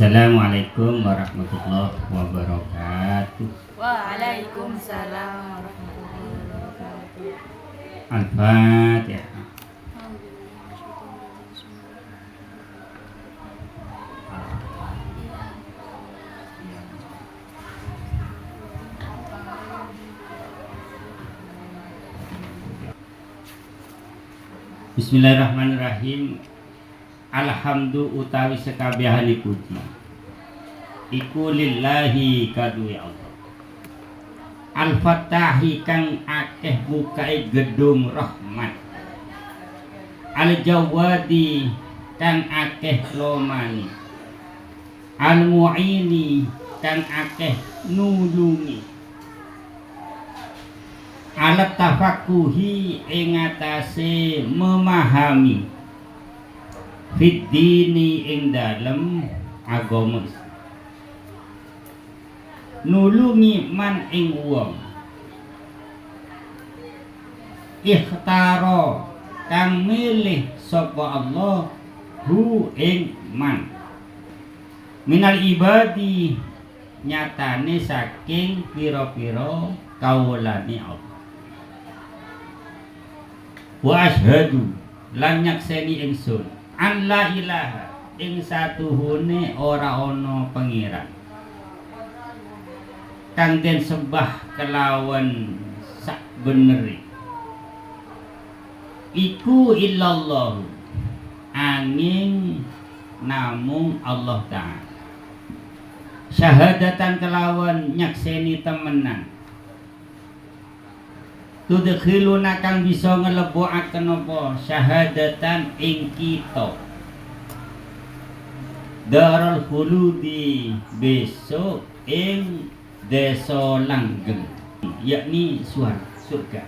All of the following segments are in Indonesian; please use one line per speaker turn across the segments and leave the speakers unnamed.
Assalamualaikum warahmatullahi wabarakatuh.
Waalaikumsalam warahmatullahi wabarakatuh.
Al-Fatihah. Bismillahirrahmanirrahim. Alhamdu utawi sekabehane puji iku lillahi kadue Allah. Al-Fatahi kang akeh bukae gedung rahmat. Al-Jawadi kang akeh lomani. Al-Mu'ini kang akeh nulungi. Alat tafakuhi ing atase memahami fiddini ing dalem agama nulungi man ing wong ikhtaro kang milih sapa Allah hu ing man minal ibadi nyatane saking pira-pira kawulane Allah. Wa asyhadu lan nyakseni ingsun an la ilaha ing satuhune ora ana pangeran kang den sembah kelawan sak beneri iku illallah angin namung Allah Ta'ala. Syahadatan kelawan nyakseni temenan tudkhiluna kang bisa nglebokaken apa syahadatan ing kita darul khuludi besok ing desa langgeng yakni surga.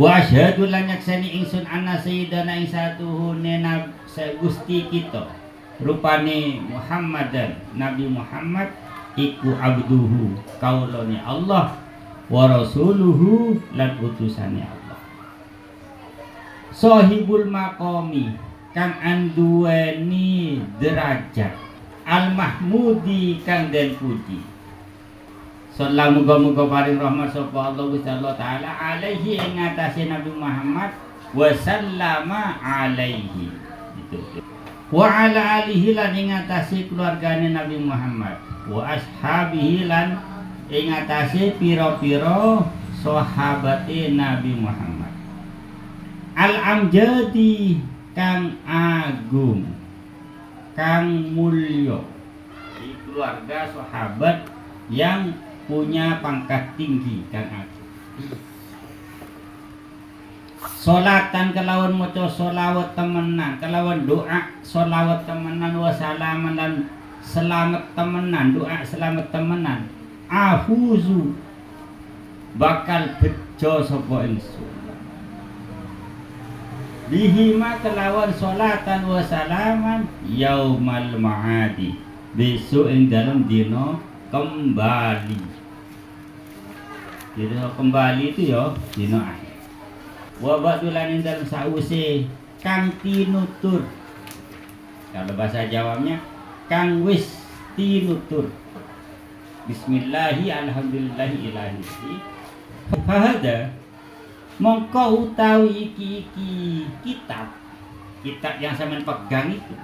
Wa asyhadu lan nyakseni ingsun anna sayyidana ing satuhune Gusti kita rupane Muhammadan Nabi Muhammad iku abduhu kaulane Allah wa rasuluhu lan utusane Allah. Sahibul maqami kang anduweni derajat al mahmudi kang den puji. Sallallahu muga-muga paring rahmat sapa Allah Gusti Allah taala alaihi ing atase Nabi Muhammad wa sallama alaihi itu. Wa ala alihi lan ing atase keluargane Nabi Muhammad wa ashabihi lan ing atase pira-pira sahabate Nabi Muhammad. Al-amjadi kang agung kang mulya di keluarga sahabat yang punya pangkat tinggi kang agung. Salatan kelawan maca selawat temenan kelawan doa selawat temenan wa salaman lan selamat temenan doa selamat temenan ahuzu bakal bejo sapa ingsun bihima kelawan salatan wa salaman yaumal ma'adi besok ing dalam dina kembali. Dina kembali itu ya dina akhir. Wa ba'dulan ing dalam sause kang tinutur kalau bahasa Jawanya kang wis tinutur. Bismillahi alhamdulillahi ilahi fahada mongko utawi iki kitab yang sampean pegang itu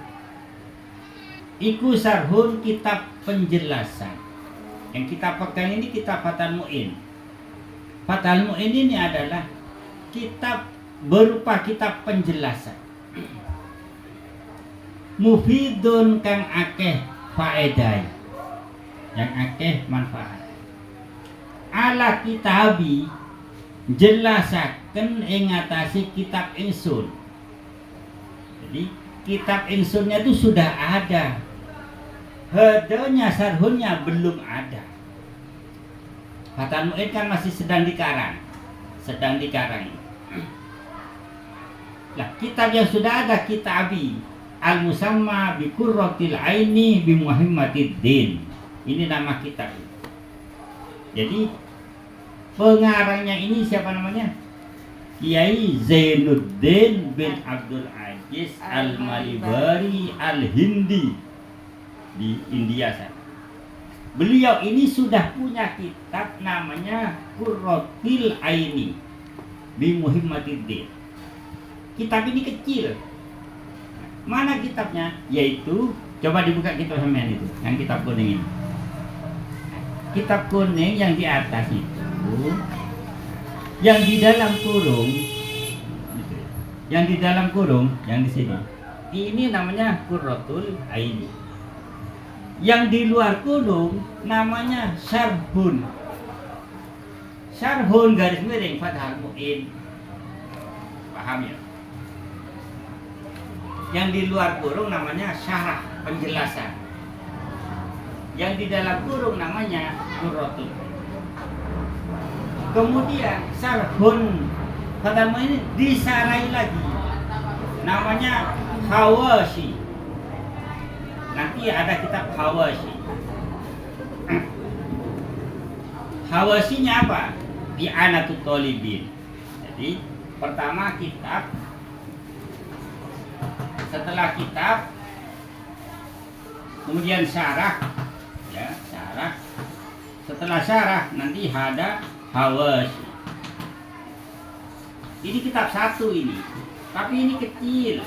iku sarhun kitab penjelasan. Yang kita pegang ini kitab Fathul Mu'in. Fathul Mu'in ini adalah kitab berupa kitab penjelasan mufidun kang akeh faedah yang akeh manfaat ala kitabi jelasaken ing atase kitab ingsun. Jadi kitab ingsunnya itu sudah ada, hadanya sarhunnya belum ada. Fathul Mu'in kan masih sedang dikarang. Lah kitab yang sudah ada kitabi al-musamma bi qurratil aini bi Muhammadiddin. Ini nama kitab. Jadi pengarangnya ini siapa namanya? Kiai Zainuddin bin Abdul Aziz Al-Malibari Al-Hindi di India sana. Beliau ini sudah punya kitab namanya Qurratul Aini bi Muhammadiddin. Kitab ini kecil. Mana kitabnya? Yaitu, coba dibuka kitab sampean itu, yang kitab kuning ini. Kitab kuning yang di atas itu, yang di dalam kurung, yang di dalam kurung, yang di sini. Ini namanya Qurratul Aini. Yang di luar kurung namanya Syarhun. Syarhun garis miring fathah mu'in. Paham ya? Yang di luar kurung namanya syarah, penjelasan. Yang di dalam kurung namanya Qurratul. Kemudian Syarhun fathah mu'in disarai lagi. Namanya Hawashi. Nanti ada kitab Hawashi. Hawashinya apa? I'anatul Thalibin. Jadi pertama kitab, setelah kitab, kemudian syarah, ya syarah. Setelah syarah nanti ada Hawashi. Ini kitab satu ini, tapi ini kecil,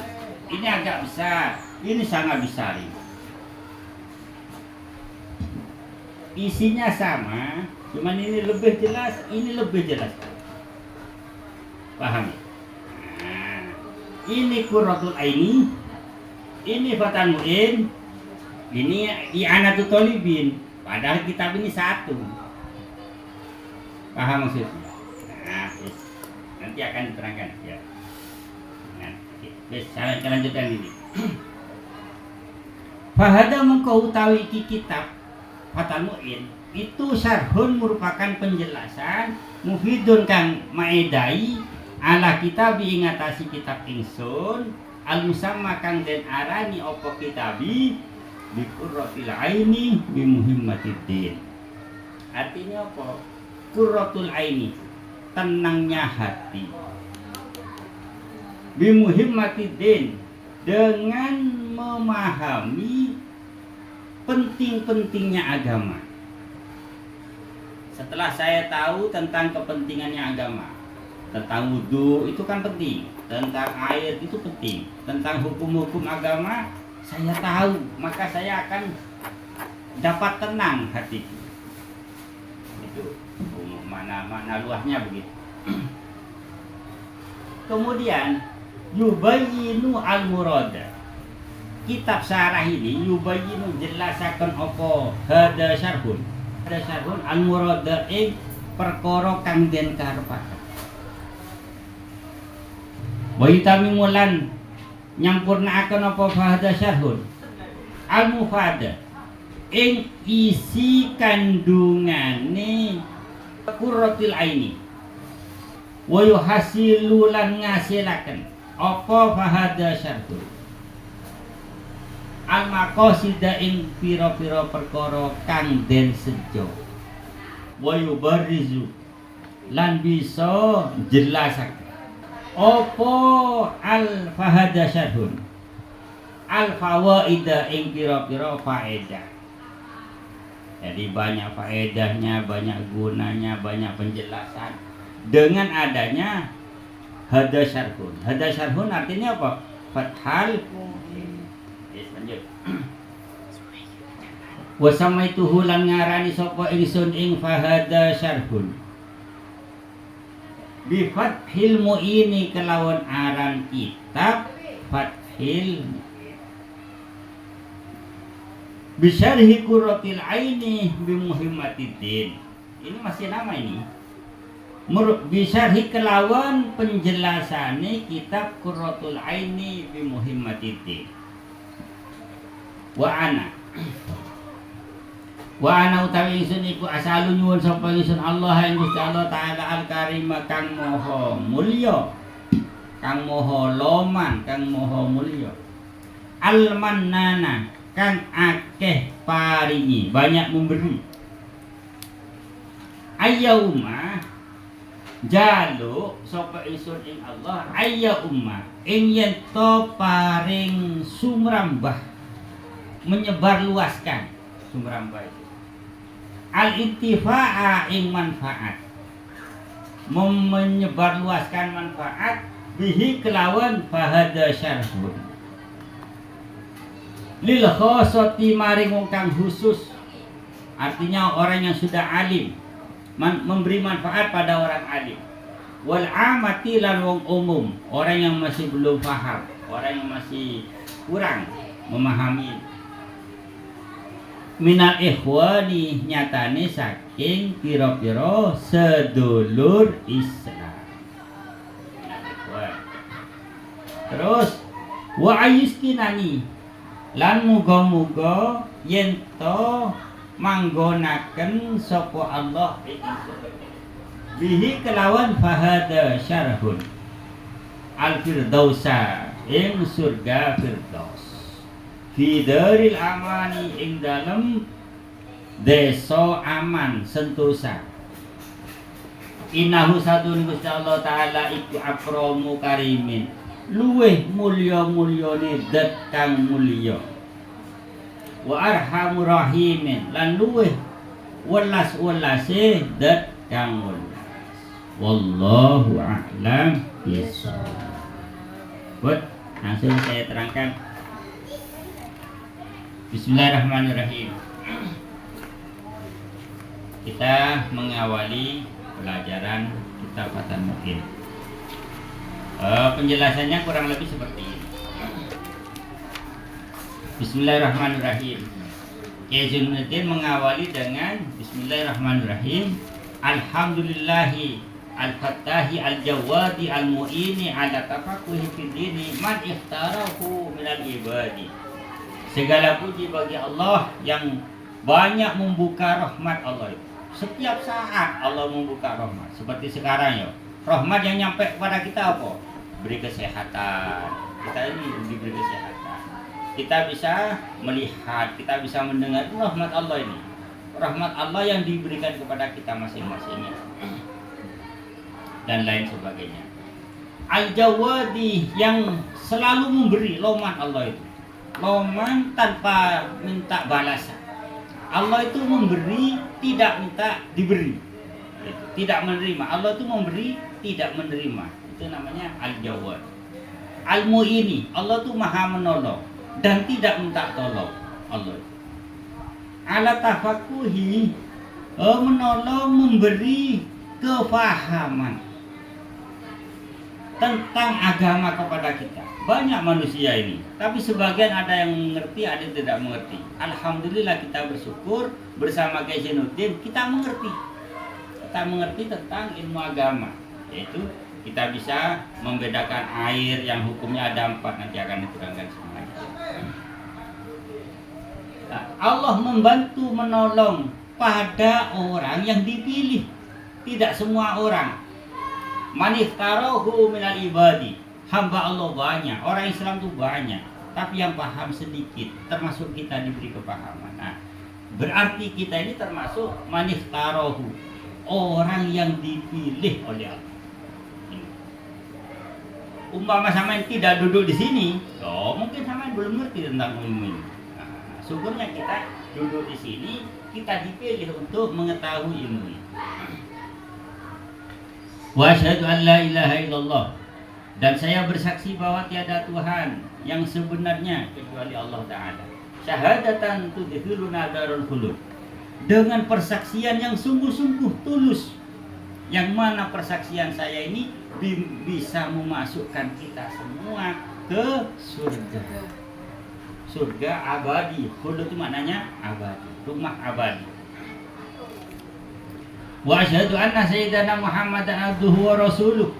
ini agak besar, ini sangat besar ini. Isinya sama, cuman ini lebih jelas, ini lebih jelas. Paham? Nah, ini Qurratul Aini, ini Fathul Mu'in, ini I'anatul Thalibin. Padahal kitab ini satu. Paham maksudnya? Nah, nanti akan diterangkan ya. Nah, saya lanjutkan ini. Fahada mengkau utawi kitab Fathul Mu'in itu syarhun merupakan penjelasan mufidun kang maedai ala kitabi ingatasi kitab ingsun al musamma kang den arani opo kitabi bi Qurratul Aini bi Muhammadiddin. Artinya apa? Qurratul Aini, tenangnya hati. Bi Muhammadiddin, dengan memahami penting-pentingnya agama. Setelah saya tahu tentang kepentingannya agama, tentang wudhu itu kan penting, tentang air itu penting, tentang hukum-hukum agama saya tahu, maka saya akan dapat tenang hatiku. Itu mana luasnya begitu. Kemudian yubayyinu al-murada. Kitab syarah ini yubayyinu jelasaken apa hada syarhun. Hada syarhun al-murada ing perkara kang den karepaken. Wa yutamimulan nyampurnaaken apa hada syarhun al-mufada ing isi kandungane Qurratul Aini. Wa yuhasilu lan ngasilaken apa hada syarhun al-maqasida ing pira-pira perkara kang den sejo. Wa yubarizu lan bisa jelasaken apa al-fahada syarhun al-fawaida ing pira-pira faedah. Jadi banyak faedahnya, banyak gunanya, banyak penjelasan dengan adanya hada syarhun. Hada syarhun artinya apa? Fathal lanjut. Wa samaituhu lan ngarani sapa ingsun ing fahada syarhun bi fathil mu'ini kelawan aran kitab fathil bi syarhi Qurratul Aini bi Muhammadiddin. Ini masih nama ini. Bi syarhi kelawan penjelasane kitab Qurratul Aini bi Muhammadiddin. Wa ana utawi ingsun iku asalu nyuwun sapa ingsun Allah ing Gusti Allah taala al-karim kang maha mulya, kang maha loman, kang maha mulya. Al-mannana kang akeh paringi, banyak memberi. Ayyauma jaluk sapa ingsun ing Allah ayya umma ing yen to paring sumrambah menyebar luaskan sumrambah itu al intifa'a ing manfaat menyebar luaskan manfaat bihi kelawan fahada syarhun lil khossati maring wong kang khusus, artinya orang yang sudah alim memberi manfaat pada orang alim, wal amati lan wong umum, orang yang masih belum paham, orang yang masih kurang memahami. Minal ikhwani nyatane saking pira-pira sedulur Islam. Terus wa ayuskinani lan muga-muga yen to manggonaken sapa Allah ing bihi kelawan fahada syarhun al firdausa ing surga firdaus fi daril amani ing dalem desa aman sentosa. Innahu satun Gusti Allah taala iku akramu karimin luweh mulya-mulyane zat kang mulya wa arhamur rahimin lan luweh welas-welase zat kang welas. Wallahu a'lam bishawab. Langsung saya terangkan. Bismillahirrahmanirrahim. Kita mengawali pelajaran kitab Fathul Mu'in. Penjelasannya kurang lebih seperti ini. Bismillahirrahmanirrahim. Kiai Zainuddin mengawali dengan Bismillahirrahmanirrahim. Alhamdulillahi al-fattahi al-jawadi al-mu'ini ala tafaqquhi fid dini man ikhtarahu minal ibadi. Segala puji bagi Allah yang banyak membuka rahmat Allah. Setiap saat Allah membuka rahmat. Seperti sekarang ya. Rahmat yang nyampe kepada kita apa? Beri kesehatan. Kita ini diberi kesehatan. Kita bisa melihat, kita bisa mendengar rahmat Allah ini. Rahmat Allah yang diberikan kepada kita masing-masingnya. Dan lain sebagainya. Al-Jawadi yang selalu memberi loman Allah itu. Loman tanpa minta balasan. Allah itu memberi, tidak minta diberi. Tidak menerima. Allah itu memberi, tidak menerima. Itu namanya Al-Jawad. Al-Mu'ini, Allah itu maha menolong dan tidak minta tolong. Allah ala tafakuhi, menolong, memberi kefahaman tentang agama kepada kita. Banyak manusia ini, tapi sebagian ada yang mengerti, ada yang tidak mengerti. Alhamdulillah kita bersyukur bersama Kiai Zainuddin kita mengerti. Kita mengerti tentang ilmu agama, yaitu kita bisa membedakan air yang hukumnya ada 4, nanti akan diterangkan semuanya. Nah, Allah membantu menolong pada orang yang dipilih, tidak semua orang. Maniftarahu minal ibadi, hamba Allah banyak, orang Islam itu banyak, tapi yang paham sedikit, termasuk kita diberi kepahaman. Nah, berarti kita ini termasuk maniftarahu, orang yang dipilih oleh Allah. Umpama sampean tidak duduk di sini, mungkin sampean belum ngerti tentang ilmu ini. Nah, syukurnya kita duduk di sini, kita dipilih untuk mengetahui ilmu ini. Wa asyhadu an la ilaha illallah, dan saya bersaksi bahwa tiada Tuhan yang sebenarnya kecuali Allah Ta'ala. Syahadatan tudkhiluna darul khulud, dengan persaksian yang sungguh-sungguh tulus, yang mana persaksian saya ini bisa memasukkan kita semua ke surga. Surga abadi. Khulud itu maknanya abadi, rumah abadi. Wa asyhadu anna sayyidana Muhammadan abduhu wa rasuluh,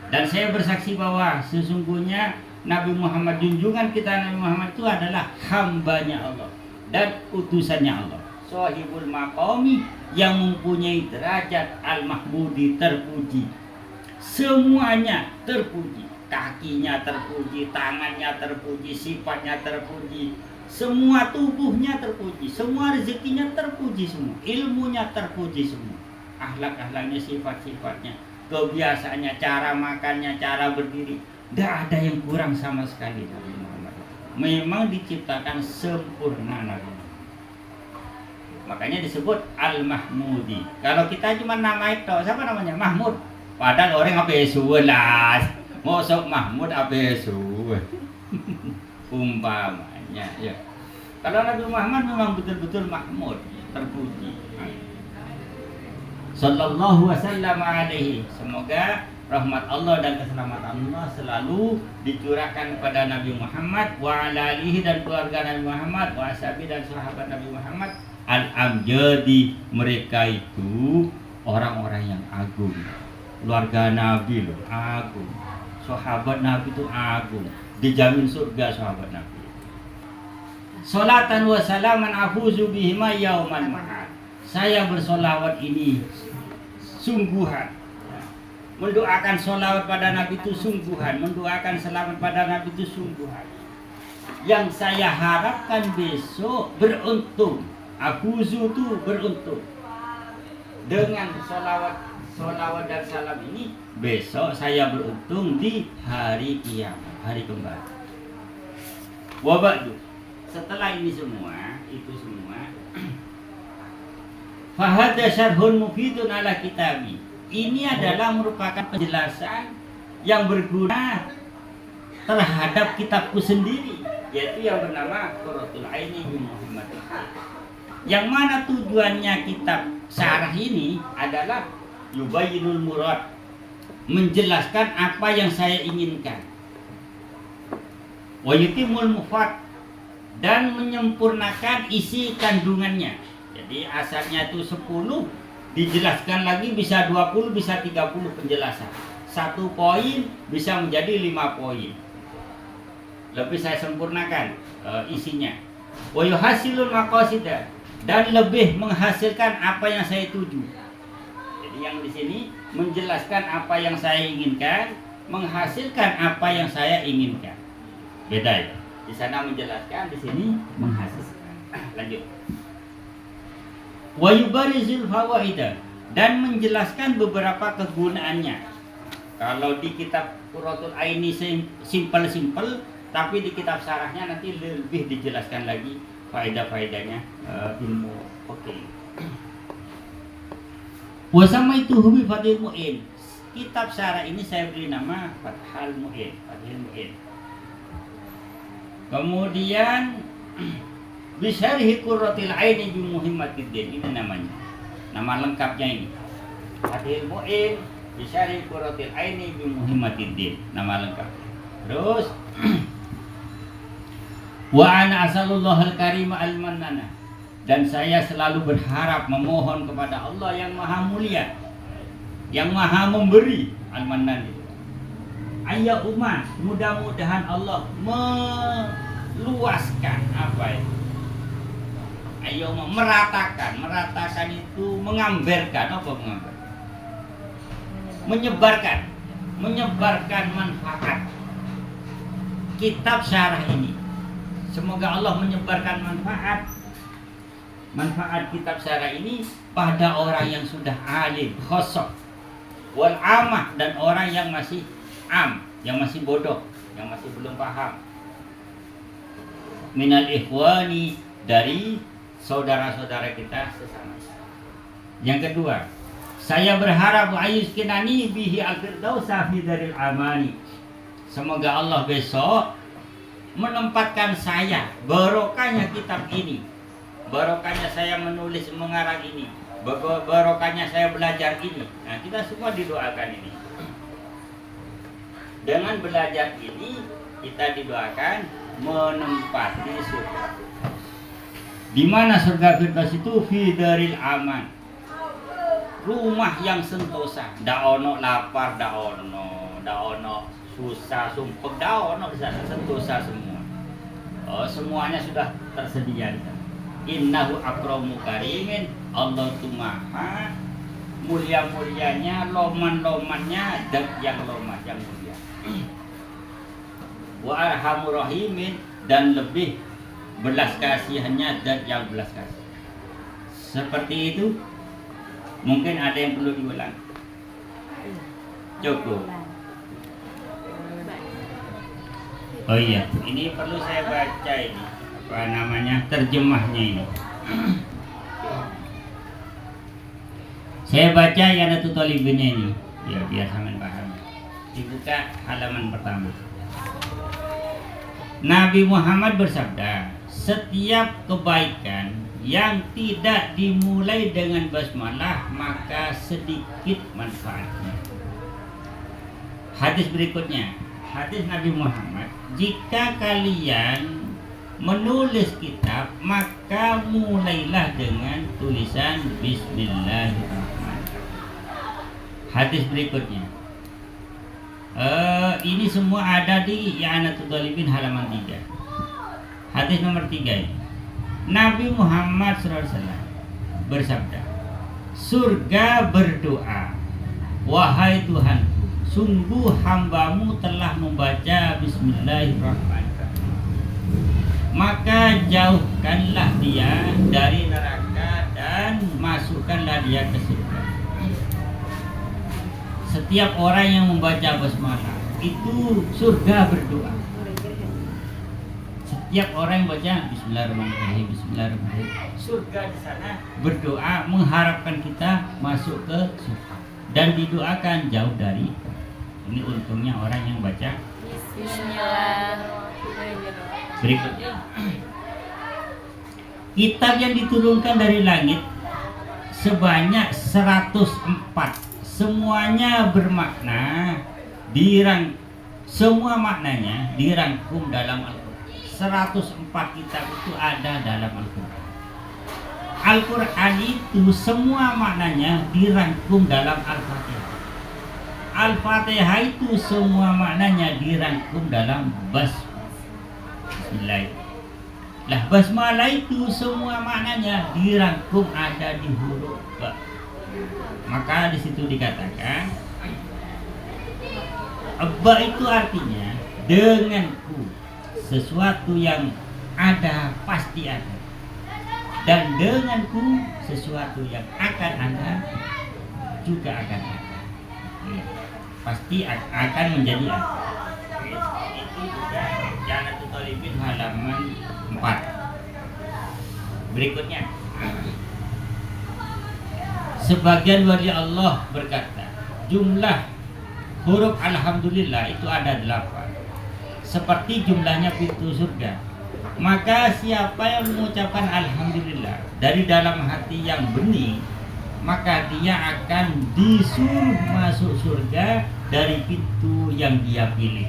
dan saya bersaksi bahwa sesungguhnya Nabi Muhammad, junjungan kita Nabi Muhammad itu adalah hambanya Allah dan utusannya Allah. Shahibul maqami, yang mempunyai derajat al-mahmudi, terpuji. Semuanya terpuji. Kakinya terpuji, tangannya terpuji, sifatnya terpuji. Semua tubuhnya terpuji, semua rezekinya terpuji semua. Ilmunya terpuji semua. Akhlak-akhlaknya, sifat-sifatnya kebiasaannya, cara makannya, cara berdiri, tidak ada yang kurang sama sekali Nabi Muhammad. Memang diciptakan sempurna Nabi. Makanya disebut Al-Mahmudi. Kalau kita cuma nama itu, siapa namanya? Mahmud. Padahal orang apa Yesus lah. Mosok Mahmud apa Yesus. Umpamanya ya. Kalau Nabi Muhammad memang betul-betul Mahmud, terpuji. Sallallahu wasallam alaihi. Semoga rahmat Allah dan keselamatan Allah selalu dicurahkan kepada Nabi Muhammad wa ala alihi dan keluarga Nabi Muhammad wa ashabi dan sahabat Nabi Muhammad al-amjadi. Mereka itu orang-orang yang agung. Keluarga Nabi loh, agung. Sahabat Nabi itu agung. Dijamin surga sahabat Nabi. Salatan wa salaman afuzu bihima yauman ma'ad. Saya bersolawat ini sungguhan. Mendoakan solawat pada Nabi itu sungguhan. Mendoakan selamat pada Nabi itu sungguhan. Yang saya harapkan besok beruntung. Afuzu itu beruntung. Dengan solawat dan salam ini besok saya beruntung di hari kiamat, hari kembali. Wabadu. Setelah ini semua, itu semua, fahadha syarhun mufidun ala kitabi. Ini adalah merupakan penjelasan yang berguna terhadap kitabku sendiri, yaitu yang bernama Qurratul Aini bi Muhammad. Yang mana tujuannya kitab syarah ini adalah yubayyinul murad, menjelaskan apa yang saya inginkan. Wa yutimul mufad, dan menyempurnakan isi kandungannya. Jadi asalnya itu 10, dijelaskan lagi bisa 20, bisa 30 penjelasan. 1 poin bisa menjadi 5 poin. Lebih saya sempurnakan isinya. Wa yuhasilul maqasidah, dan lebih menghasilkan apa yang saya tuju. Jadi yang di sini menjelaskan apa yang saya inginkan, menghasilkan apa yang saya inginkan. Beda ya. Di sana menjelaskan, di sini menghasilkan. Lanjut. Wa yubarizul fawaidah, dan menjelaskan beberapa kegunaannya. Kalau di kitab Qurratul Aini simpel-simpel, tapi di kitab syarahnya nanti lebih dijelaskan lagi faedah-faedahnya ilmu fikih. Wa samaituhu bi Fathil Mu'in. Kitab syarah ini saya beri nama Fathul Mu'in, Fathul Mu'in. Kemudian bisyarhi Qurratil Aini bi Muhammadiddin, ini namanya. Nama lengkapnya ini. Fathul Mu'in bisyarhi Qurratil Aini bi Muhammadiddin, nama lengkap. Terus wa ana asalullahal karim al-mannana, dan saya selalu berharap memohon kepada Allah yang maha mulia, yang maha memberi, al-mannan itu. Ayya umat, mudah-mudahan Allah meluaskan apa itu? Ayya meratakan itu mengambarkan, apa mengambarkan? Menyebarkan manfaat kitab syarah ini. Semoga Allah menyebarkan manfaat kitab syarah ini pada orang yang sudah alim, khosoh, wal amah, dan orang yang masih yang masih bodoh, yang masih belum paham. Minal ikhwani, dari saudara-saudara kita sesama. Yang kedua, saya berharap ayuskinani bihi al-firdausa fi daril amani. Semoga Allah besok menempatkan saya, barokahnya kitab ini, barokahnya saya menulis mengarang ini, barokahnya saya belajar ini. Nah, kita semua didoakan ini. Dengan belajar ini kita didoakan menempati surga. Di mana surga Firdaus itu? Fi daril aman, rumah yang sentosa. Da ono lapar, da ono susah, sumpah, da ono di sana, sentosa semua. Semuanya sudah tersedia di sana. Innahu akramu karimin, Allah itu maha mulia-mulianya, loman-lomannya, dan yang loman, yang mulia. Wa arhamur rahimin, dan lebih belas kasihannya, dan yang belas kasih. Seperti itu. Mungkin ada yang perlu diulang. Cukup. Oh iya, ini perlu saya baca ini. Apa namanya? Terjemahnya ini. Saya baca ya ada tutolibinnya ini. Ya biar sampean paham. Dibuka halaman pertama. Nabi Muhammad bersabda, setiap kebaikan yang tidak dimulai dengan basmalah maka sedikit manfaatnya. Hadis berikutnya, hadis Nabi Muhammad, jika kalian menulis kitab maka mulailah dengan tulisan Bismillahirrahmanirrahim. Hadis berikutnya, ini semua ada di I'anatul Talibin halaman 3. Hadis nomor 3 ini. Nabi Muhammad SAW bersabda, surga berdoa, wahai Tuhanku, sungguh hambamu telah membaca Bismillahirrahmanirrahim, maka jauhkanlah dia dari neraka dan masukkanlah dia ke surga. Setiap orang yang membaca basmalah itu surga berdoa. Setiap orang yang baca Bismillahirrahmanirrahim, Bismillahirrahmanirrahim, surga di sana berdoa mengharapkan kita masuk ke surga dan didoakan jauh dari. Ini untungnya orang yang baca
Bismillahirrahmanirrahim.
Berikutnya, kitab yang diturunkan dari langit sebanyak 104. Semuanya bermakna semua maknanya dirangkum dalam Al-Quran. 104 kitab itu ada dalam Al-Quran. Al-Quran itu semua maknanya dirangkum dalam Al-Fatihah. Al-Fatihah itu semua maknanya dirangkum dalam Bismillah. Lah basmalah itu semua maknanya dirangkum ada di huruf ba. Maka di situ dikatakan ba itu artinya denganku sesuatu yang ada pasti ada, dan denganku sesuatu yang akan ada juga akan ada. Ya, pasti akan menjadi ada. Itu juga I'anatul Talibin halaman 4. Berikutnya, sebagian wali Allah berkata, jumlah huruf alhamdulillah itu ada 8, seperti jumlahnya pintu surga. Maka siapa yang mengucapkan alhamdulillah dari dalam hati yang bening, maka dia akan disuruh masuk surga dari pintu yang dia pilih.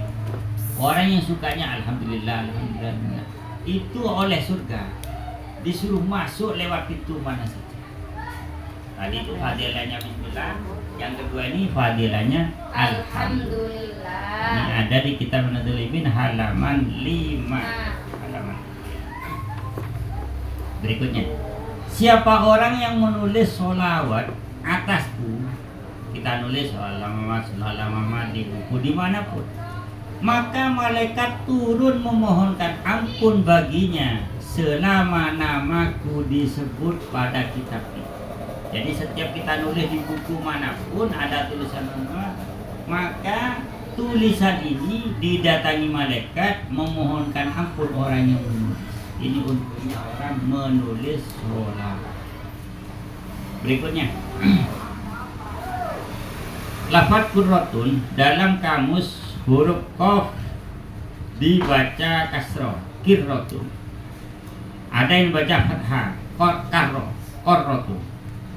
Orang yang sukanya alhamdulillah, alhamdulillah, itu oleh surga disuruh masuk lewat pintu mana saja. Tadi itu fadilahnya bismillah, yang kedua ini fadilahnya alhamdulillah. Ini ada di kitab I'anatul Talibin halaman 5. Halaman. Berikutnya, siapa orang yang menulis sholawat atasku, kita nulis sholawat di buku dimanapun, maka malaikat turun memohonkan ampun baginya selama namaku disebut pada kitab itu. Jadi setiap kita nulis di buku manapun ada tulisan nama, maka tulisan ini didatangi malaikat memohonkan ampun orang yang menulis. Ini untungnya orang menulis sholawat. Berikutnya, lafaz qurratun dalam kamus huruf qaf dibaca kasroh, qirratun. Ada yang baca fathah, qarratun.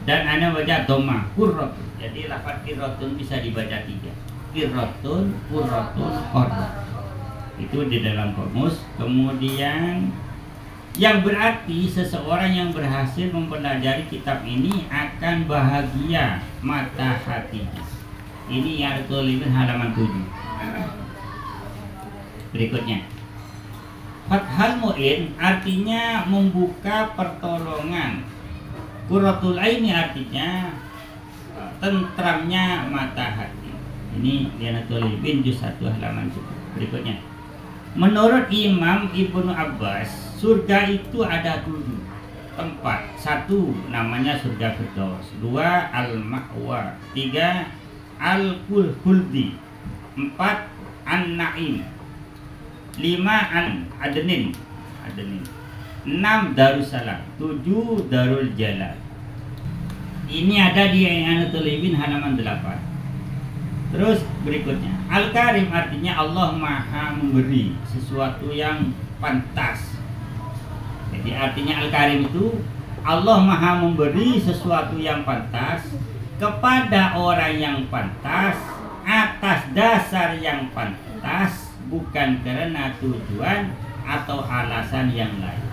Dan ada baca dhamma, qurratun. Jadi lafaz qirratun bisa dibaca 3. Qirratun, qurratun, qarratun. Itu di dalam kamus. Kemudian yang berarti seseorang yang berhasil mempelajari kitab ini akan bahagia mata hatinya. Ini yang I'anatul halaman 7. Berikutnya, Fathal Mu'in artinya membuka pertolongan. Qurratul Aini artinya tentramnya mata hati. Ini I'anatul juz 1 halaman 7. Berikutnya, menurut Imam Ibnu Abbas, surga itu ada 7 tempat. 1 namanya surga Firdaus, 2 Al-Ma'wa, 3 Al-Khuldi. 4 An-Naim. 5 Adnin. 6 Darussalam. 7 Darul Jalal. Ini ada di I'anatul Ibn halaman 8. Terus berikutnya, Al-Karim artinya Allah Maha memberi sesuatu yang pantas. Jadi artinya Al-Karim itu Allah Maha memberi sesuatu yang pantas kepada orang yang pantas atas dasar yang pantas, bukan karena tujuan atau alasan yang lain.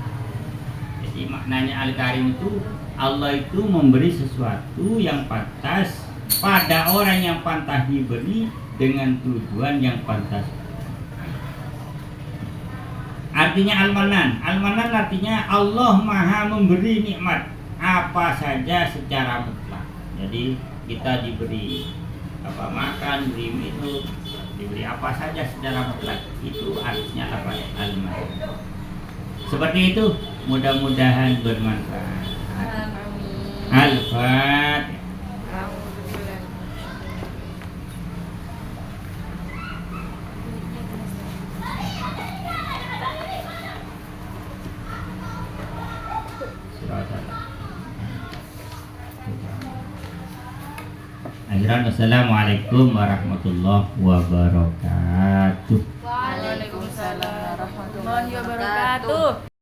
Jadi maknanya Al-Karim itu Allah itu memberi sesuatu yang pantas pada orang yang pantas diberi dengan tujuan yang pantas. Artinya Al-Manan. Al-Manan artinya Allah Maha memberi nikmat apa saja secara mutlak. Jadi kita diberi apa makan, diberi minum, diberi apa saja secara mutlak. Itu artinya apa? Al-Manan. Seperti itu, mudah-mudahan bermanfaat.
Amin.
Al-Fatihah. Akhiran, wassalamualaikum warahmatullahi wabarakatuh.
Waalaikumsalam warahmatullahi wabarakatuh.